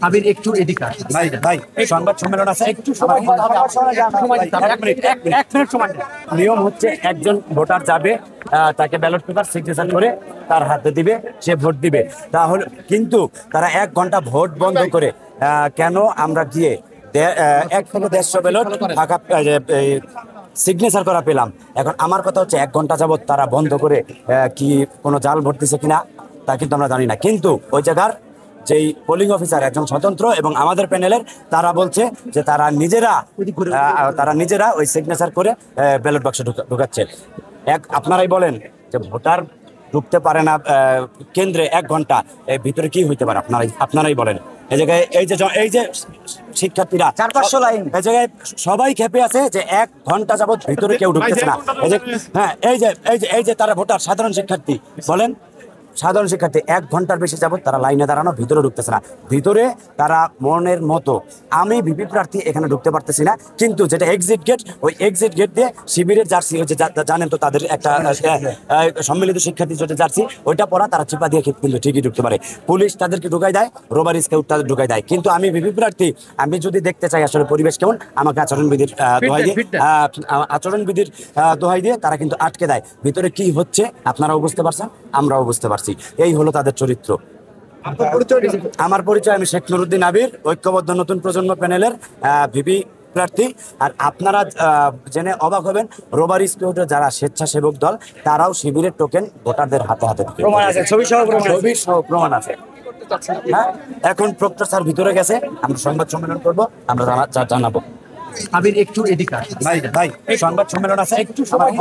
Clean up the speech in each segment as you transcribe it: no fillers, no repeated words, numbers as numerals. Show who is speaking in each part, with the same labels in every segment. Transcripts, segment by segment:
Speaker 1: আবির একটু এদিকে
Speaker 2: ভাই ভাই সংবাদ সম্মেলন আছে, একটু
Speaker 1: সময়
Speaker 2: নিয়ম হচ্ছে একজন ভোটার যাবে, তাকে ব্যালট পেপার সিগনেচার করে তার হাতে দিবে, সে ভোট দিবে। তাহলে কিন্তু তারা 1 ঘন্টা ভোট বন্ধ করে কেন আমরা গিয়ে 1 থেকে 150 ব্যালট ফাঁকা সিগনেচার করা পেলাম। এখন আমার কথা হচ্ছে 1 ঘন্টা যাবত তারা বন্ধ করে কি কোনো জাল ভোট দিছে কিনা তা কিন্তু আমরা জানি না। কিন্তু ওই জায়গার যেই পোলিং অফিসার একজন স্বতন্ত্র এবং আমাদের প্যানেলের, তারা বলছে যে তারা নিজেরা ওই সিগনেচার করে ব্যালট বাক্সে ঢুকাচ্ছে। আপনারাই বলেন যে ভোটার ঢুকতে পারে না কেন্দ্রে 1 ঘন্টা, ভিতরে কি হইতে পারে? আপনারাই বলেন। এই জায়গায় এই যে শিক্ষার্থীরা 400-500 লাইন, এই জায়গায় সবাই খেপে আছে যে 1 ঘন্টা যাবত ভিতরে কেউ ঢুকতেছে না। এই যে তারা ভোটার সাধারণ শিক্ষার্থী, বলেন সাধারণ শিক্ষার্থী 1 ঘন্টার বেশি যাবত তারা লাইনে দাঁড়ানো, ভিতরে ঢুকতেছে না। ভিতরে তারা মনের মতো, আমি ভিপি প্রার্থী এখানে ঢুকতে পারতেছি না, কিন্তু যেটা এক্সিট গেট, ওই এক্সিট গেট দিয়ে শিবিরের জার্সি হচ্ছে, জানেন তো তাদের একটা সম্মিলিত শিক্ষার্থী যেটা জার্সি, ওইটা পরা তারা চিপা দিয়ে কিন্তু ঠিকই ঢুকতে পারে। পুলিশ তাদেরকে ঢুকাই দেয়, রোবারি স্কাউট তাদের ঢুকাই দেয়। কিন্তু আমি ভিপি প্রার্থী, আমি যদি দেখতে চাই আসলে পরিবেশ কেমন, আমাকে আচরণবিধির দোহাই দিয়ে তারা কিন্তু আটকে দেয়। ভিতরে কি হচ্ছে আপনারাও বুঝতে পারছেন, আমরাও বুঝতে পারছি। এই হলো তাদের চরিত্র। আমার পরিচয়, আমি শেখ নুরুদ্দিন আবির, ঐক্যবদ্ধ নতুন প্রজন্ম প্যানেলের ভিপি প্রার্থী। আর আপনারা জেনে অবাক হবেন, রোবারি স্কাউটের যারা স্বেচ্ছাসেবক দল, তারাও শিবিরের টোকেন ভোটারদের হাতে হাতে প্রমাণ আছে, ছবি সহ প্রমাণ আছে। হ্যাঁ, এখন প্রক্টর স্যার ভিতরে গেছে, আমরা সংবাদ সম্মেলন করবো, আমরা জানাবো।
Speaker 1: আবির একটু এদিকে
Speaker 2: ভাই সংবাদ সম্মেলন আছে, একটু সময়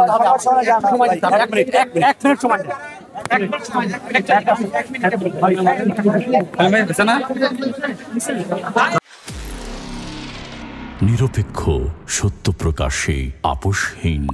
Speaker 3: নিরপেক্ষ, সত্য প্রকাশে আপোষহীন।